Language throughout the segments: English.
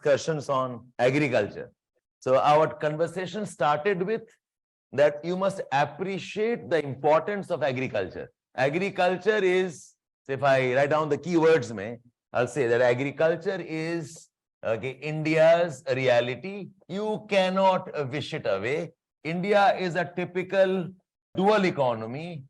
discussions on agriculture. So our conversation started with that you must appreciate the importance of agriculture. Agriculture is, if I write down the keywords, I'll say that agriculture is India's reality. You cannot wish it away. India is a typical dual economy.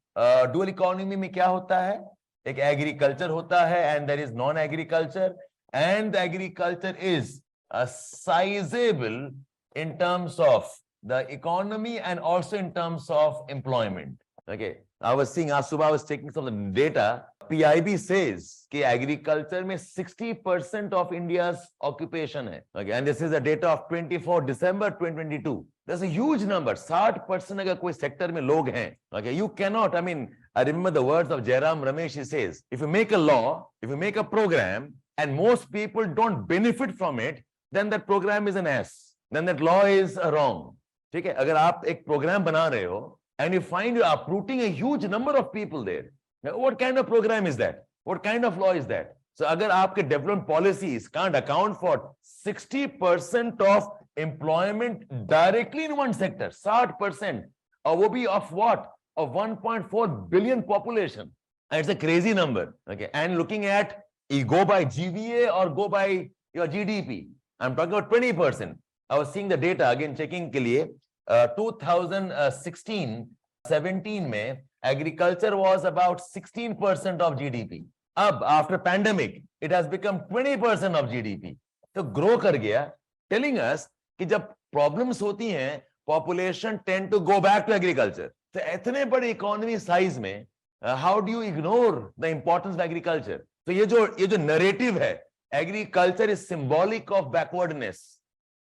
Dual economy में क्या होता है? एक agriculture होता है and there is non-agriculture, and the agriculture is sizable in terms of the economy and also in terms of employment. Okay, I was seeing, as Subha was taking some of the data, PIB says that agriculture में 60% of India's occupation है. Okay, and this is the data of 24 December 2022. That's a huge number. 60% अगर कोई sector में लोग हैं. Okay, you cannot, I mean, I remember the words of Jairam Ramesh. He says, if you make a law, if you make a program, and most people don't benefit from it, then that program is an ass. Then that law is wrong. ठीक है, अगर आप एक program बना रहे हो, and you find you are uprooting a huge number of people there, now, what kind of program is that? What kind of law is that? So अगर आपके development policies can't account for 60% of employment directly in one sector, 60%, और वो भी of what? Of 1.4 billion population. And it's a crazy number. Okay, and looking at, you go by GVA or go by your GDP. I'm talking about 20%. I was seeing the data again, checking के लिए 2016-17 में agriculture was about 16% of GDP. अब after pandemic, it has become 20% of GDP. तो grow कर गया, telling us कि जब problems होती हैं, population tend to go back to agriculture. तो इतने बड़े economy size में, how do you ignore the importance of agriculture? तो ये जो narrative है, agriculture is symbolic of backwardness.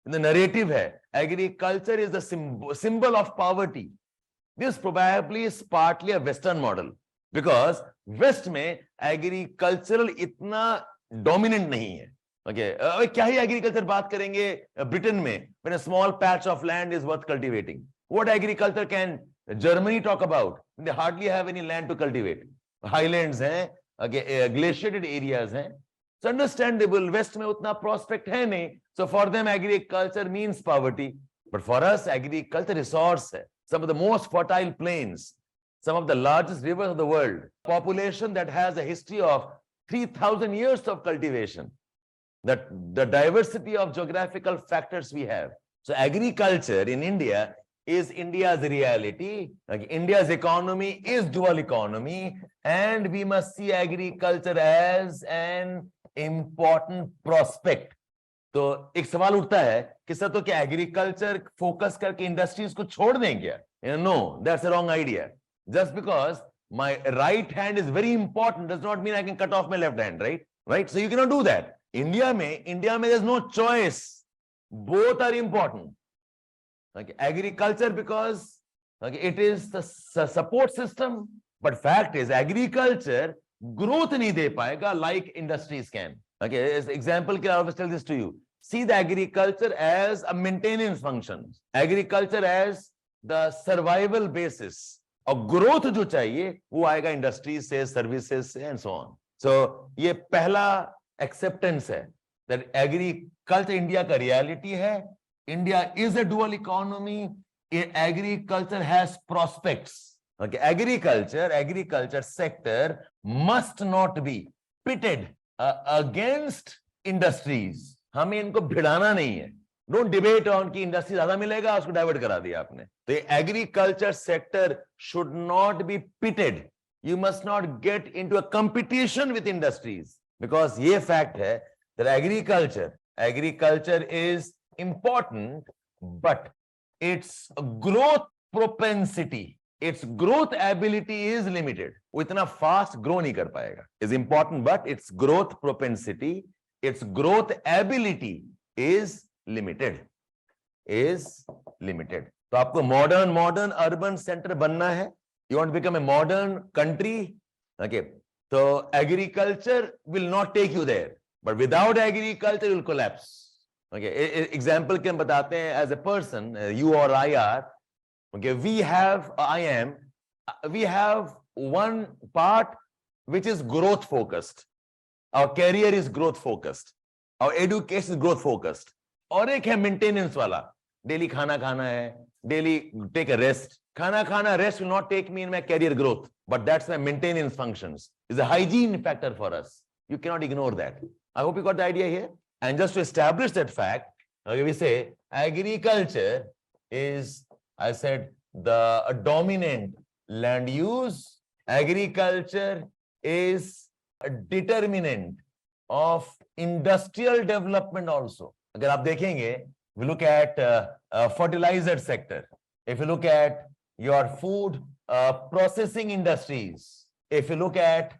The narrative है, agriculture is the symbol of poverty. This probably is partly a Western model, because West में agricultural इतना dominant नहीं है. Okay, क्या ही agriculture बात करेंगे Britain में, when a small patch of land is worth cultivating. What agriculture can Germany talk about? They hardly have any land to cultivate. Highlands हैं, okay, glaciated areas हैं. It's understandable. West में उतना prospect है नहीं. So for them, agriculture means poverty. But for us, agriculture resource है. Some of the most fertile plains, some of the largest rivers of the world, population that has a history of 3,000 years of cultivation, that the diversity of geographical factors we have. So agriculture in India is India's reality. Like India's economy is dual economy, and we must see agriculture as an important prospect. तो एक सवाल उठता है कि sir तो क्या agriculture focus करके industries को छोड़ दें क्या? No, that's a wrong idea. Just because my right hand is very important does not mean I can cut off my left hand, right? So you can not do that. India में there is no choice. Both are important. Agriculture because it is the support system, but fact is agriculture growth नहीं दे पाएगा like industries can. Okay, as example, I always tell this to you. See the agriculture as a maintenance function. Agriculture as the survival basis. और growth जो चाहिए वो आएगा industries से, services से, and so on. So ये पहला acceptance है that agriculture India का reality है. India is a dual economy. Agriculture has prospects. Okay, agriculture sector must not be pitted against industries. हमें इनको भिड़ाना नहीं है. Don't debate on कि इंडस्ट्री ज्यादा मिलेगा, उसको डाइवर्ट करा दिया आपने. तो agriculture sector should not be pitted. You must not get into a competition with industries, because ये fact है that agriculture is important, but its growth propensity, its growth ability is limited. वो इतना fast grow नहीं कर पाएगा. Is important, but its growth propensity, its growth ability is limited. तो आपको modern urban center बनना है. You want to become a modern country. Okay. So agriculture will not take you there. But without agriculture, you will collapse. Okay. Example can बताते हैं, as a person, you or I are. Okay, we have one part which is growth focused. Our career is growth focused. और education is growth focused. और एक है maintenance वाला, daily खाना खाना है, daily take a rest. खाना खाना rest will not take me in my career growth, but that's my maintenance functions. It's a hygiene factor for us. You cannot ignore that. I hope you got the idea here. And just to establish that fact, we say agriculture is, I said, the dominant land use. Agriculture is a determinant of industrial development also. अगर आप देखेंगे, we look at fertilizer sector. If you look at your food processing industries, if you look at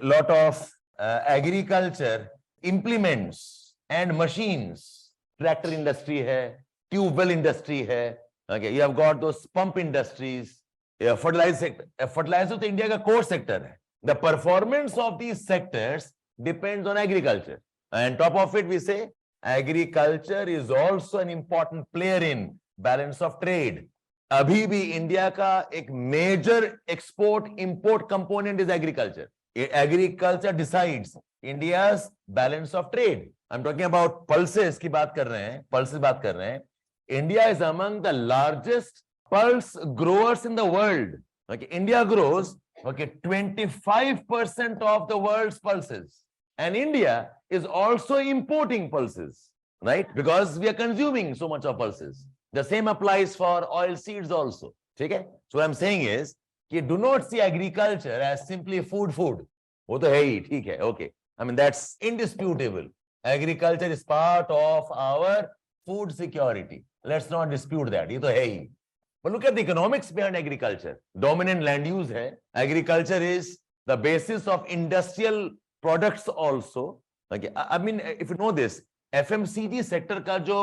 lot of agriculture implements and machines, tractor industry hai, tube well industry hai, okay, you have got those pump industries, fertilizer sector. Fertilizer to India ka core sector hai. The performance of these sectors depends on agriculture. And top of it, we say agriculture is also an important player in balance of trade. अभी भी India का एक major export import component is agriculture. Agriculture decides India's balance of trade. I am talking about pulses की बात कर रहे हैं, pulses बात कर रहे हैं. India is among the largest pulse growers in the world. India grows 25% of the world's pulses, and India is also importing pulses, right? Because we are consuming so much of pulses. The same applies for oil seeds also. Okay? So what I'm saying is, you do not see agriculture as simply food. वो तो है ही, ठीक है, okay. I mean, that's indisputable. Agriculture is part of our food security. Let's not dispute that. ये तो है ही. But look at the economics behind agriculture. Dominant land use hai. Agriculture is the basis of industrial products also. Okay. I mean, if you know this, FMCG sector का जो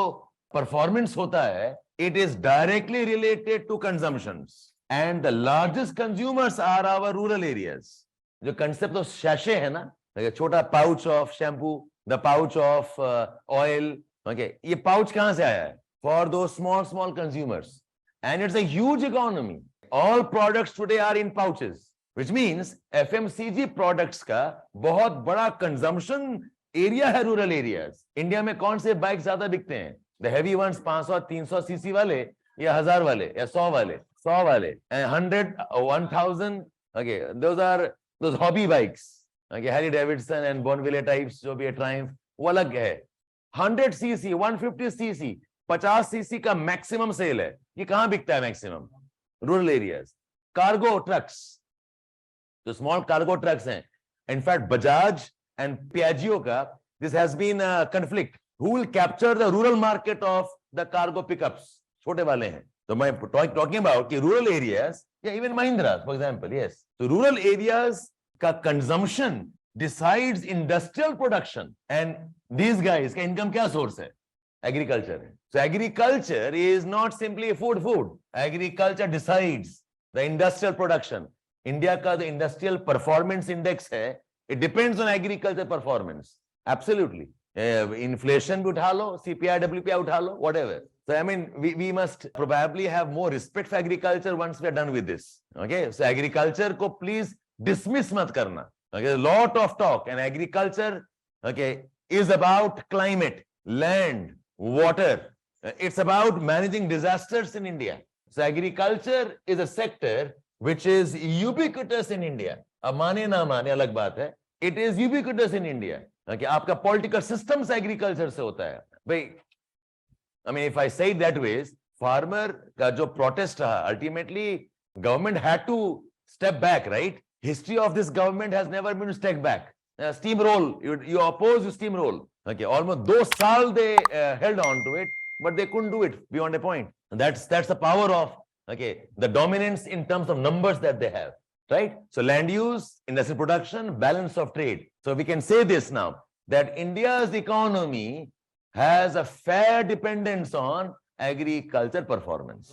performance होता है, it is directly related to consumptions. And the largest consumers are our rural areas. जो concept of sachet है ना, like a छोटा pouch of shampoo, the pouch of oil. Okay. ये pouch कहाँ से आया है? For those small consumers. And it's a huge economy. All products today are in pouches, which means FMCG products का बहुत बड़ा consumption area है rural areas. India में कौन से bikes ज़्यादा बिकते हैं? The heavy ones 500-300 cc वाले या 1000 वाले या 100 वाले, 100, 1000. Okay, those are those hobby bikes. Okay, Harley Davidson and Bonville types जो भी है Triumph, वो अलग है. 100 cc, 150 cc, 50 cc का maximum sale है. ये कहाँ बिकता है maximum? Rural areas. Cargo trucks, जो small cargo trucks हैं. In fact, Bajaj and Piaggio का, this has been a conflict. Who will capture the rural market of the cargo pickups? छोटे वाले हैं. So मैं talking about कि rural areas, yeah, even Mahindra, for example, yes. So rural areas का consumption decides industrial production, and these guys का income क्या source है? Agriculture है. So agriculture is not simply food. Agriculture decides the industrial production. India का the industrial performance index है, it depends on agriculture performance. Absolutely. Inflation भी उठा लो, CPI, WPI उठा लो, whatever. So I mean, we must probably have more respect for agriculture once we are done with this. Okay, so agriculture को please dismiss मत करना. Okay, a lot of talk, and agriculture, okay, is about climate, land, water. It's about managing disasters in India. So agriculture is a sector which is ubiquitous in India. अब माने ना माने अलग बात है. It is ubiquitous in India. Okay, आपका political systems agriculture से होता है. भाई, I mean, if I say it that way, farmer का जो protest रहा, ultimately government had to step back, right? History of this government has never been to step back. Steamroll, you oppose, you steamroll. Okay, almost 2 साल they held on to it, but they couldn't do it beyond a point. And that's the power of, okay, the dominance in terms of numbers that they have, right? So land use, industrial production, balance of trade. So we can say this now, that India's economy has a fair dependence on agriculture performance.